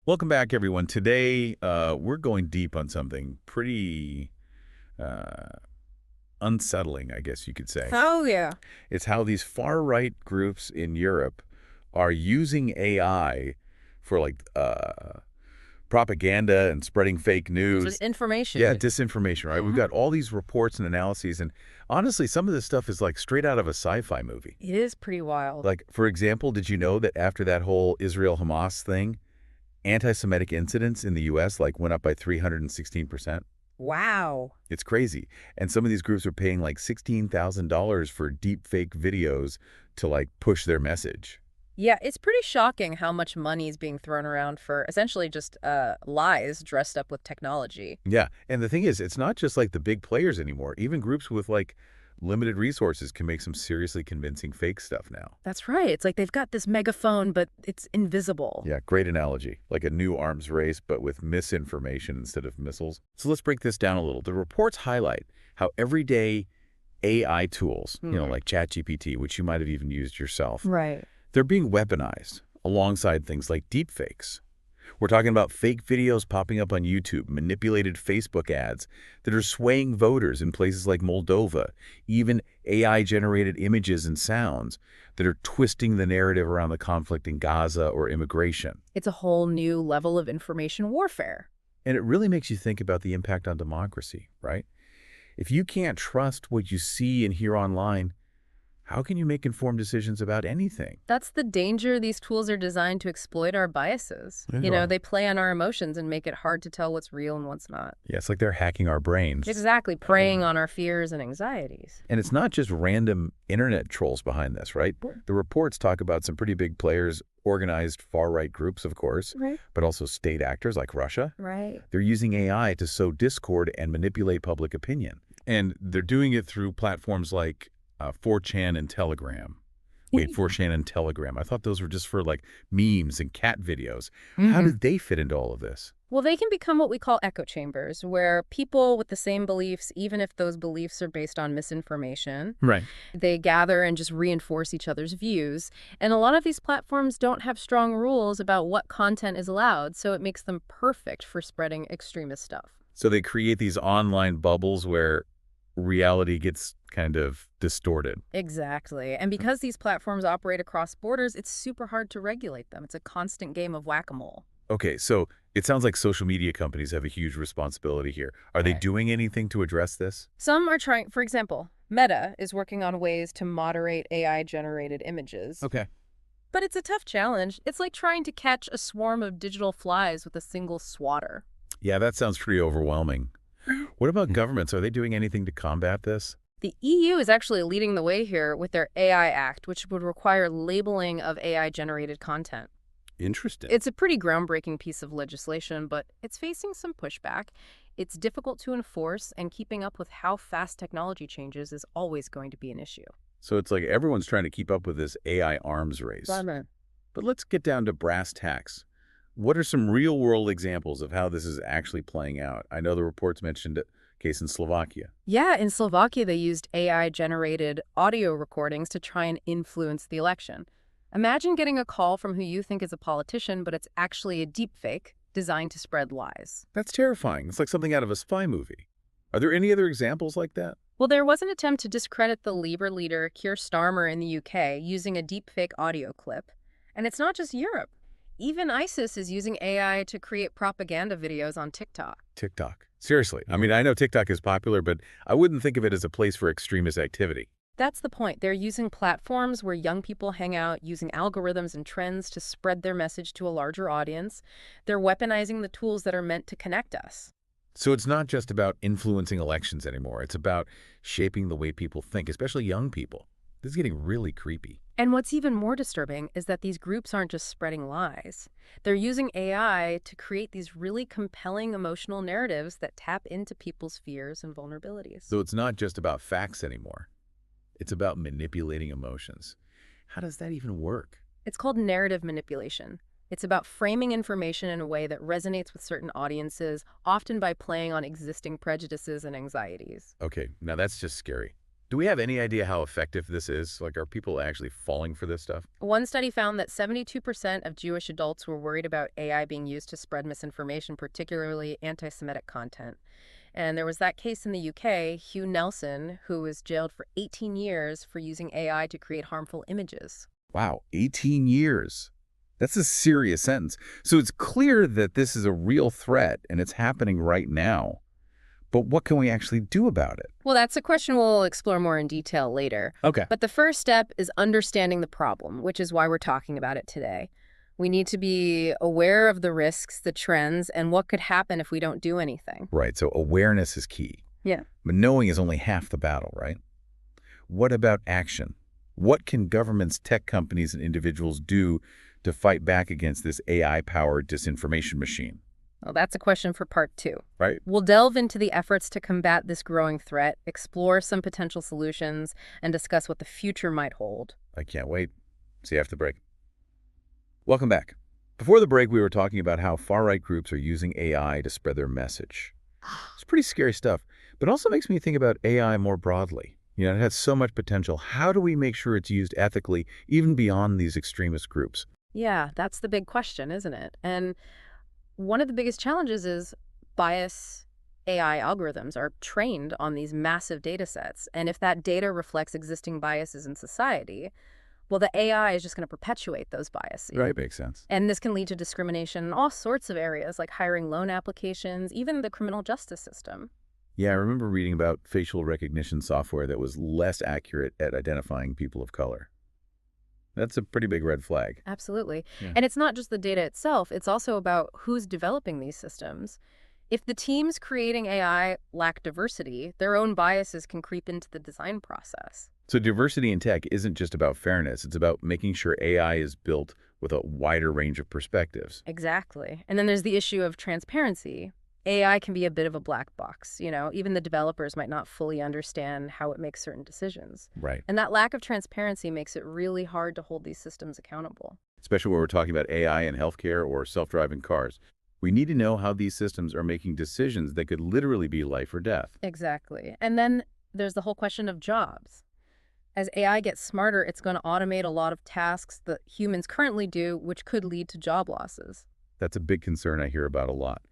Welcome back, everyone. Today, we're going deep on something pretty uh, unsettling, I guess you could say. Oh, yeah. It's how these far-right groups in Europe are using AI for propaganda and spreading fake Just news. Yeah, information. disinformation, right? We've Mhm. got all these reports and analyses, and honestly, some of this stuff is like straight out of a sci-fi movie. It is pretty wild. Like, for example, did you know that after that whole Israel-Hamas thing, anti-Semitic incidents in the U.S. went up by 316%. Wow. It's crazy. And some of these groups are paying like $16,000 for deep fake videos to push their message. Yeah, it's pretty shocking how much money is being thrown around for essentially just lies dressed up with technology. Yeah. And the thing is, it's not just like the big players anymore. Even groups with limited resources can make some seriously convincing fake stuff now. That's right. It's like they've got this megaphone, but it's invisible. Yeah, great analogy. Like a new arms race, but with misinformation instead of missiles. So let's break this down a little. The reports highlight how everyday AI tools, like ChatGPT, which you might have even used yourself, Right. they're being weaponized alongside things like deepfakes. We're talking about fake videos popping up on YouTube, manipulated Facebook ads that are swaying voters in places like Moldova, even AI-generated images and sounds that are twisting the narrative around the conflict in Gaza or immigration. It's a whole new level of information warfare. And it really makes you think about the impact on democracy, right? If you can't trust what you see and hear online, how can you make informed decisions about anything? That's the danger. These tools are designed to exploit our biases. Yeah. They play on our emotions and make it hard to tell what's real and what's not. Yeah, it's like they're hacking our brains. Exactly, preying on our fears and anxieties. And it's not just random internet trolls behind this, right? The reports talk about some pretty big players, organized far-right groups, of course, Right. but also state actors like Russia. Right. They're using AI to sow discord and manipulate public opinion. And they're doing it through platforms like 4chan and Telegram. Wait, 4chan and Telegram. I thought those were just for memes and cat videos. How did they fit into all of this? Well, they can become what we call echo chambers, where people with the same beliefs, even if those beliefs are based on misinformation, Right. they gather and just reinforce each other's views. And a lot of these platforms don't have strong rules about what content is allowed, so it makes them perfect for spreading extremist stuff. So they create these online bubbles where reality gets kind of distorted. Exactly. And because these platforms operate across borders, it's super hard to regulate them. It's a constant game of whack-a-mole. Okay, so it sounds like social media companies have a huge responsibility here. Are they Right. doing anything to address this? Some are trying, for example, Meta is working on ways to moderate AI-generated images. Okay. But it's a tough challenge. It's like trying to catch a swarm of digital flies with a single swatter. Yeah, that sounds pretty overwhelming. What about governments? Are they doing anything to combat this? The EU is actually leading the way here with their AI Act, which would require labeling of AI-generated content. Interesting. It's a pretty groundbreaking piece of legislation, but it's facing some pushback. It's difficult to enforce, and keeping up with how fast technology changes is always going to be an issue. So it's like everyone's trying to keep up with this AI arms race. But let's get down to brass tacks. What are some real-world examples of how this is actually playing out? I know the reports mentioned a case in Slovakia. Yeah, in Slovakia, they used AI-generated audio recordings to try and influence the election. Imagine getting a call from who you think is a politician, but it's actually a deepfake designed to spread lies. That's terrifying. It's like something out of a spy movie. Are there any other examples like that? Well, there was an attempt to discredit the Labour leader Keir Starmer in the UK using a deepfake audio clip. And it's not just Europe. Even ISIS is using AI to create propaganda videos on TikTok. TikTok. Seriously. I mean, I know TikTok is popular, but I wouldn't think of it as a place for extremist activity. That's the point. They're using platforms where young people hang out, using algorithms and trends to spread their message to a larger audience. They're weaponizing the tools that are meant to connect us. So it's not just about influencing elections anymore. It's about shaping the way people think, especially young people. This is getting really creepy. And what's even more disturbing is that these groups aren't just spreading lies. They're using AI to create these really compelling emotional narratives that tap into people's fears and vulnerabilities. So it's not just about facts anymore. It's about manipulating emotions. How does that even work? It's called narrative manipulation. It's about framing information in a way that resonates with certain audiences, often by playing on existing prejudices and anxieties. Okay, now that's just scary. Do we have any idea how effective this is? Like, are people actually falling for this stuff? One study found that 72% of Jewish adults were worried about AI being used to spread misinformation, particularly anti-Semitic content. And there was that case in the UK, Hugh Nelson, who was jailed for 18 years for using AI to create harmful images. Wow, 18 years. That's a serious sentence. So it's clear that this is a real threat and it's happening right now. But what can we actually do about it? Well, that's a question we'll explore more in detail later. Okay. But the first step is understanding the problem, which is why we're talking about it today. We need to be aware of the risks, the trends, and what could happen if we don't do anything. Right, so awareness is key. Yeah. But knowing is only half the battle, right? What about action? What can governments, tech companies, and individuals do to fight back against this AI-powered disinformation machine? Well, that's a question for part 2. Right? We'll delve into the efforts to combat this growing threat, explore some potential solutions, and discuss what the future might hold. I can't wait. See you after the break. Welcome back. Before the break, we were talking about how far-right groups are using AI to spread their message. It's pretty scary stuff, but also makes me think about AI more broadly. You know, it has so much potential. How do we make sure it's used ethically, even beyond these extremist groups? Yeah, that's the big question, isn't it? And one of the biggest challenges is bias. AI algorithms are trained on these massive data sets. And if that data reflects existing biases in society, well, the AI is just going to perpetuate those biases. Right, makes sense. And this can lead to discrimination in all sorts of areas, like hiring loan applications, even the criminal justice system. Yeah, I remember reading about facial recognition software that was less accurate at identifying people of color. That's a pretty big red flag. Absolutely. Yeah. And it's not just the data itself, it's also about who's developing these systems. If the teams creating AI lack diversity, their own biases can creep into the design process. So diversity in tech isn't just about fairness. It's about making sure AI is built with a wider range of perspectives. Exactly. And then there's the issue of transparency. AI can be a bit of a black box, even the developers might not fully understand how it makes certain decisions. Right. And that lack of transparency makes it really hard to hold these systems accountable. Especially when we're talking about AI in healthcare or self-driving cars. We need to know how these systems are making decisions that could literally be life or death. Exactly. And then there's the whole question of jobs. As AI gets smarter, it's going to automate a lot of tasks that humans currently do, which could lead to job losses. That's a big concern I hear about a lot.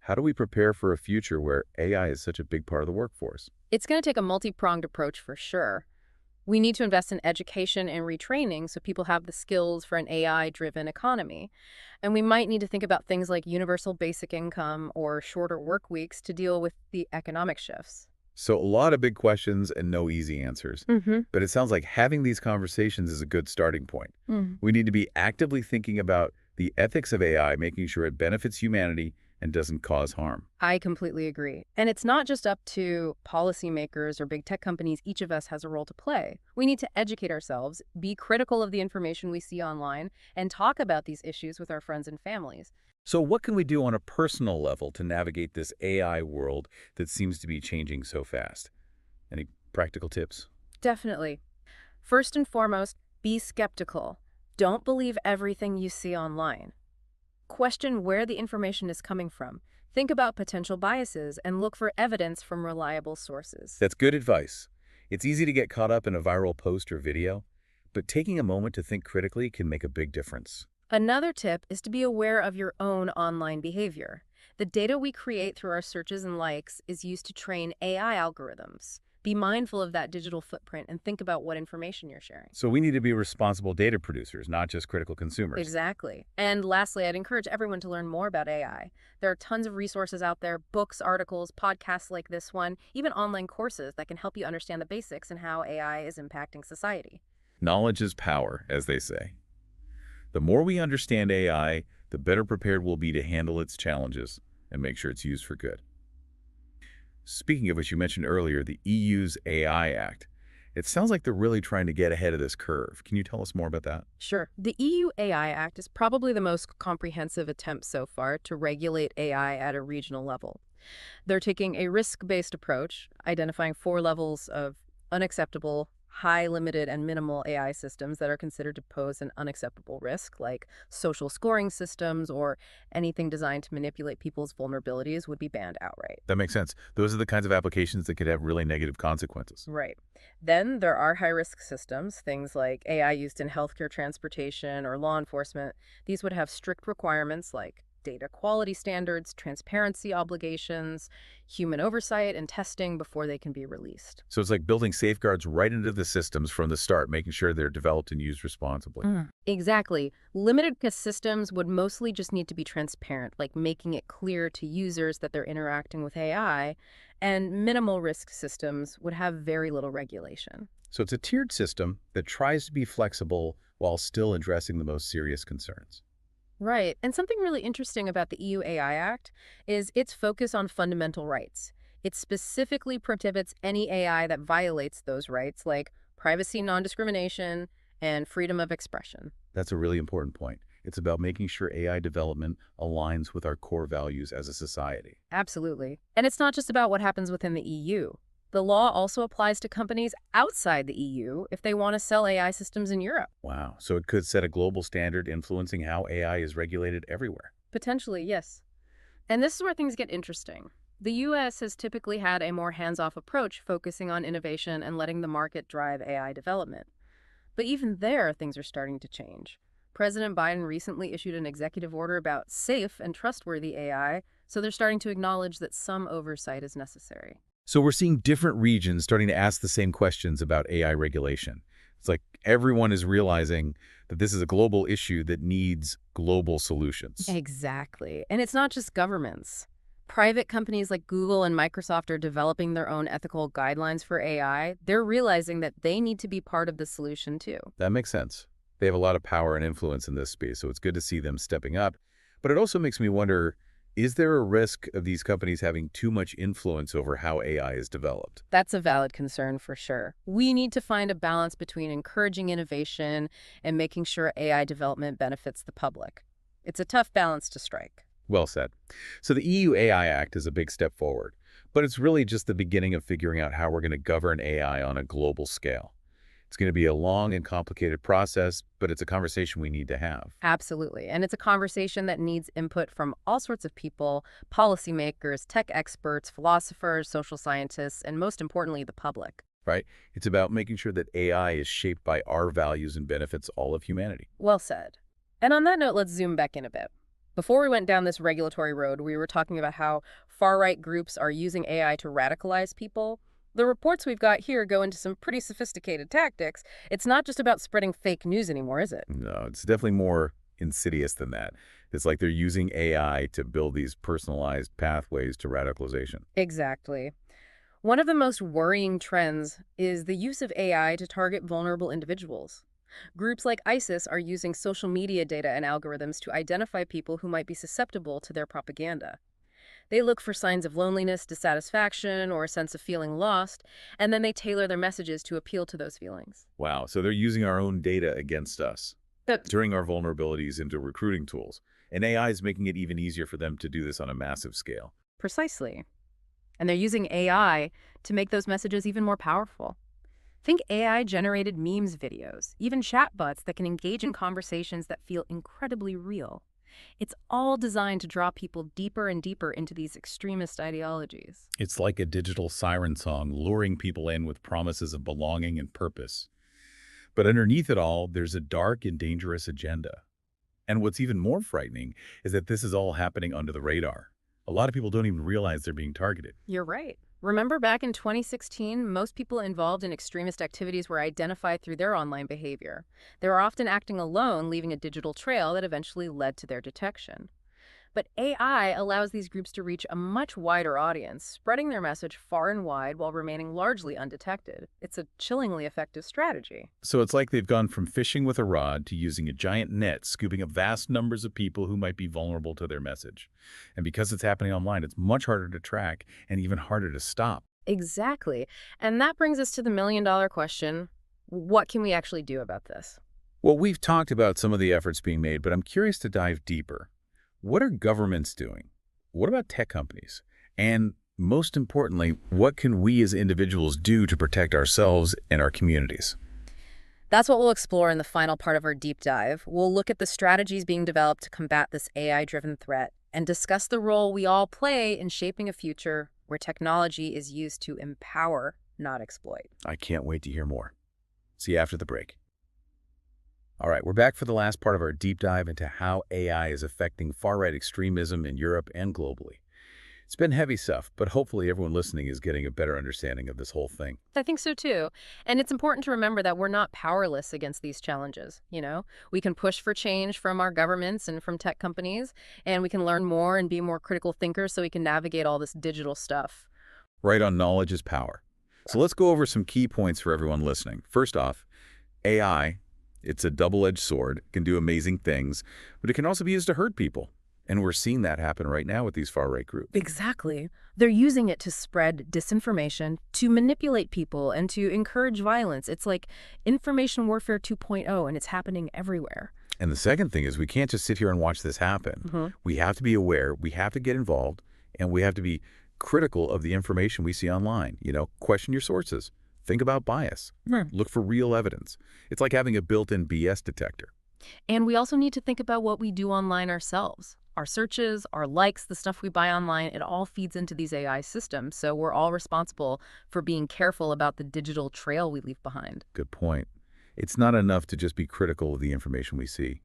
How do we prepare for a future where AI is such a big part of the workforce? It's going to take a multi-pronged approach for sure. We need to invest in education and retraining so people have the skills for an AI-driven economy. And we might need to think about things like universal basic income or shorter work weeks to deal with the economic shifts. So a lot of big questions and no easy answers. But it sounds like having these conversations is a good starting point. We need to be actively thinking about the ethics of AI, making sure it benefits humanity and doesn't cause harm. I completely agree. And it's not just up to policymakers or big tech companies. Each of us has a role to play. We need to educate ourselves, be critical of the information we see online, and talk about these issues with our friends and families. So what can we do on a personal level to navigate this AI world that seems to be changing so fast? Any practical tips? Definitely. First and foremost, be skeptical. Don't believe everything you see online. Question where the information is coming from. Think about potential biases and look for evidence from reliable sources. That's good advice. It's easy to get caught up in a viral post or video, but taking a moment to think critically can make a big difference. Another tip is to be aware of your own online behavior. The data we create through our searches and likes is used to train AI algorithms. Be mindful of that digital footprint and think about what information you're sharing. So we need to be responsible data producers, not just critical consumers. Exactly. And lastly, I'd encourage everyone to learn more about AI. There are tons of resources out there, books, articles, podcasts like this one, even online courses that can help you understand the basics and how AI is impacting society. Knowledge is power, as they say. The more we understand AI, the better prepared we'll be to handle its challenges and make sure it's used for good. Speaking of which, you mentioned earlier the EU's AI Act. It sounds like they're really trying to get ahead of this curve. Can you tell us more about that? Sure. The EU AI Act is probably the most comprehensive attempt so far to regulate AI at a regional level. They're taking a risk-based approach, identifying 4 levels of unacceptable, high, limited, and minimal AI systems that are considered to pose an unacceptable risk, like social scoring systems or anything designed to manipulate people's vulnerabilities, would be banned outright. That makes sense. Those are the kinds of applications that could have really negative consequences. Right. Then there are high-risk systems, things like AI used in healthcare, transportation, or law enforcement. These would have strict requirements like data quality standards, transparency obligations, human oversight, and testing before they can be released. So it's like building safeguards right into the systems from the start, making sure they're developed and used responsibly. Exactly. Limited systems would mostly just need to be transparent, like making it clear to users that they're interacting with AI, and minimal risk systems would have very little regulation. So it's a tiered system that tries to be flexible while still addressing the most serious concerns. Right. And something really interesting about the EU AI Act is its focus on fundamental rights. It specifically prohibits any AI that violates those rights, like privacy, non-discrimination, and freedom of expression. That's a really important point. It's about making sure AI development aligns with our core values as a society. Absolutely. And it's not just about what happens within the EU. The law also applies to companies outside the EU if they want to sell AI systems in Europe. Wow. So it could set a global standard influencing how AI is regulated everywhere. Potentially, yes. And this is where things get interesting. The US has typically had a more hands-off approach, focusing on innovation and letting the market drive AI development. But even there, things are starting to change. President Biden recently issued an executive order about safe and trustworthy AI, so they're starting to acknowledge that some oversight is necessary. So we're seeing different regions starting to ask the same questions about AI regulation. It's like everyone is realizing that this is a global issue that needs global solutions. Exactly. And it's not just governments. Private companies like Google and Microsoft are developing their own ethical guidelines for AI. They're realizing that they need to be part of the solution too. That makes sense. They have a lot of power and influence in this space, so it's good to see them stepping up. But it also makes me wonder, is there a risk of these companies having too much influence over how AI is developed? That's a valid concern for sure. We need to find a balance between encouraging innovation and making sure AI development benefits the public. It's a tough balance to strike. Well said. So the EU AI Act is a big step forward, but it's really just the beginning of figuring out how we're going to govern AI on a global scale. It's going to be a long and complicated process, but it's a conversation we need to have. Absolutely. And it's a conversation that needs input from all sorts of people, policymakers, tech experts, philosophers, social scientists, and most importantly, the public. Right? It's about making sure that AI is shaped by our values and benefits all of humanity. Well said. And on that note, let's zoom back in a bit. Before we went down this regulatory road, we were talking about how far-right groups are using AI to radicalize people. The reports we've got here go into some pretty sophisticated tactics. It's not just about spreading fake news anymore, is it? No, it's definitely more insidious than that. It's like they're using AI to build these personalized pathways to radicalization. Exactly. One of the most worrying trends is the use of AI to target vulnerable individuals. Groups like ISIS are using social media data and algorithms to identify people who might be susceptible to their propaganda. They look for signs of loneliness, dissatisfaction, or a sense of feeling lost, and then they tailor their messages to appeal to those feelings. Wow, so they're using our own data against us, But turning our vulnerabilities into recruiting tools. And AI is making it even easier for them to do this on a massive scale. precisely. And they're using AI to make those messages even more powerful. Think AI-generated memes videos, even chatbots that can engage in conversations that feel incredibly real. It's all designed to draw people deeper and deeper into these extremist ideologies. It's like a digital siren song, luring people in with promises of belonging and purpose. But underneath it all, there's a dark and dangerous agenda. And what's even more frightening is that this is all happening under the radar. A lot of people don't even realize they're being targeted. You're right. Remember back in 2016, most people involved in extremist activities were identified through their online behavior. They were often acting alone, leaving a digital trail that eventually led to their detection. But AI allows these groups to reach a much wider audience, spreading their message far and wide while remaining largely undetected. It's a chillingly effective strategy. So it's like they've gone from fishing with a rod to using a giant net, scooping up vast numbers of people who might be vulnerable to their message. And because it's happening online, it's much harder to track and even harder to stop. Exactly. And that brings us to the million-dollar question: what can we actually do about this? Well, we've talked about some of the efforts being made, but I'm curious to dive deeper. What are governments doing? What about tech companies? And Most importantly, what can we as individuals do to protect ourselves and our communities? That's what we'll explore in the final part of our deep dive. We'll look at the strategies being developed to combat this AI-driven threat and discuss the role we all play in shaping a future where technology is used to empower, not exploit. I can't wait to hear more. See you after the break. All right, we're back for the last part of our deep dive into how AI is affecting far-right extremism in Europe and globally. It's been heavy stuff, but hopefully everyone listening is getting a better understanding of this whole thing. I think so too. And it's important to remember that we're not powerless against these challenges. We can push for change from our governments and from tech companies, and we can learn more and be more critical thinkers so we can navigate all this digital stuff. Right on knowledge is power. So let's go over some key points for everyone listening. First off, AI, it's a double-edged sword, can do amazing things, but it can also be used to hurt people. And we're seeing that happen right now with these far-right groups. Exactly. They're using it to spread disinformation, to manipulate people, and to encourage violence. It's like information warfare 2.0, and it's happening everywhere. And the second thing is we can't just sit here and watch this happen. We have to be aware, we have to get involved, and we have to be critical of the information we see online. Question your sources. Think about bias. Look for real evidence. It's like having a built-in BS detector. And we also need to think about what we do online ourselves. Our searches, our likes, the stuff we buy online, it all feeds into these AI systems. So we're all responsible for being careful about the digital trail we leave behind. Good point. It's not enough to just be critical of the information we see.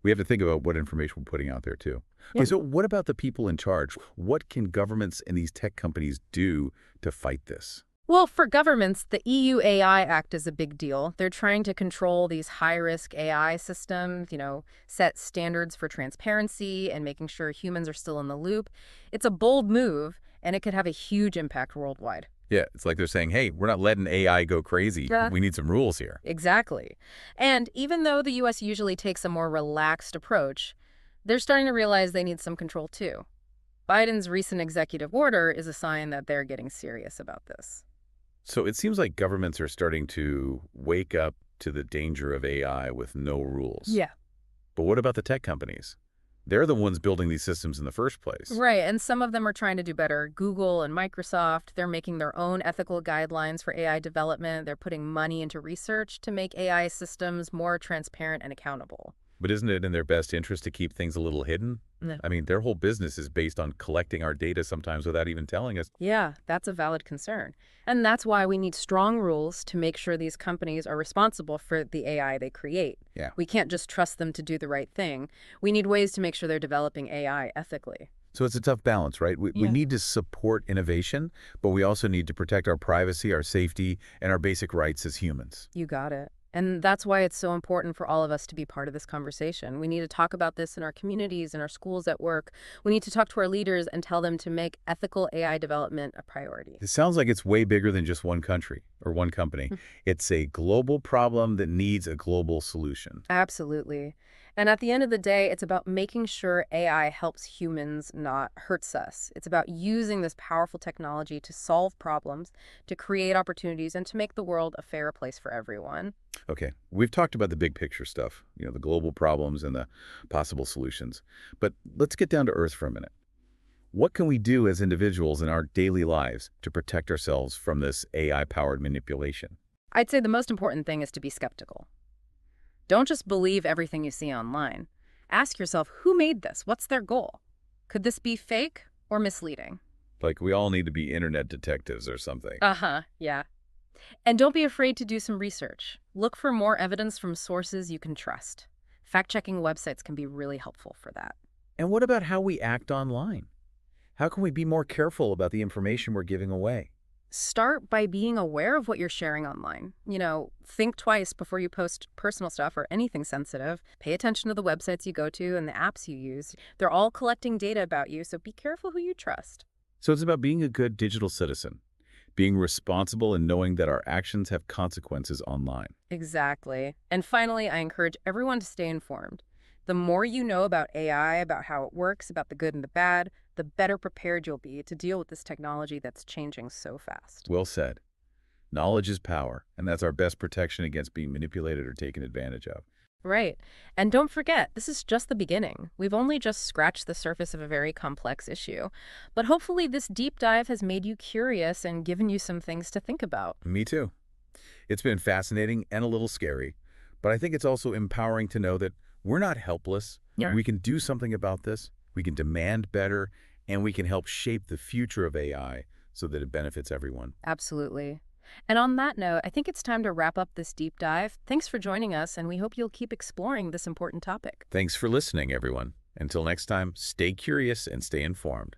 We have to think about what information we're putting out there, too. Yeah. Okay, so what about the people in charge? What can governments and these tech companies do to fight this? Well, for governments, the EU AI Act is a big deal. They're trying to control these high-risk AI systems, set standards for transparency and making sure humans are still in the loop. It's a bold move, and it could have a huge impact worldwide. Yeah, it's like they're saying, hey, we're not letting AI go crazy. Yeah. We need some rules here. Exactly. And even though the U.S. usually takes a more relaxed approach, they're starting to realize they need some control, too. Biden's recent executive order is a sign that they're getting serious about this. So it seems like governments are starting to wake up to the danger of AI with no rules. Yeah. But what about the tech companies? They're the ones building these systems in the first place. Right, and some of them are trying to do better. Google and Microsoft, they're making their own ethical guidelines for AI development. They're putting money into research to make AI systems more transparent and accountable. But isn't it in their best interest to keep things a little hidden? No. I mean, their whole business is based on collecting our data sometimes without even telling us. Yeah, that's a valid concern. And that's why we need strong rules to make sure these companies are responsible for the AI they create. Yeah. We can't just trust them to do the right thing. We need ways to make sure they're developing AI ethically. So it's a tough balance, right? We Yeah. need to support innovation, but we also need to protect our privacy, our safety, and our basic rights as humans. You got it. And that's why it's so important for all of us to be part of this conversation. We need to talk about this in our communities, in our schools, at work. We need to talk to our leaders and tell them to make ethical AI development a priority. It sounds like it's way bigger than just one country or one company. It's a global problem that needs a global solution. Absolutely. And at the end of the day, it's about making sure AI helps humans, not hurts us. It's about using this powerful technology to solve problems, to create opportunities, and to make the world a fairer place for everyone. Okay, we've talked about the big picture stuff, the global problems and the possible solutions. But let's get down to earth for a minute. What can we do as individuals in our daily lives to protect ourselves from this AI-powered manipulation? I'd say the most important thing is to be skeptical. Don't just believe everything you see online. Ask yourself, who made this? What's their goal? Could this be fake or misleading? Like we all need to be internet detectives or something. Yeah. And don't be afraid to do some research. Look for more evidence from sources you can trust. Fact-checking websites can be really helpful for that. And what about how we act online? How can we be more careful about the information we're giving away? Start by being aware of what you're sharing online. Think twice before you post personal stuff or anything sensitive. Pay attention to the websites you go to and the apps you use. They're all collecting data about you, so be careful who you trust. So it's about being a good digital citizen, being responsible and knowing that our actions have consequences online. Exactly. And finally, I encourage everyone to stay informed. The more you know about AI, about how it works, about the good and the bad, the better prepared you'll be to deal with this technology that's changing so fast. Well said. Knowledge is power, and that's our best protection against being manipulated or taken advantage of. Right. And don't forget, this is just the beginning. We've only just scratched the surface of a very complex issue. But hopefully, this deep dive has made you curious and given you some things to think about. Me too. It's been fascinating and a little scary, but I think it's also empowering to know that we're not helpless. Yeah. We can do something about this, we can demand better, and we can help shape the future of AI so that it benefits everyone. Absolutely. And on that note, I think it's time to wrap up this deep dive. Thanks for joining us, and we hope you'll keep exploring this important topic. Thanks for listening, everyone. Until next time, stay curious and stay informed.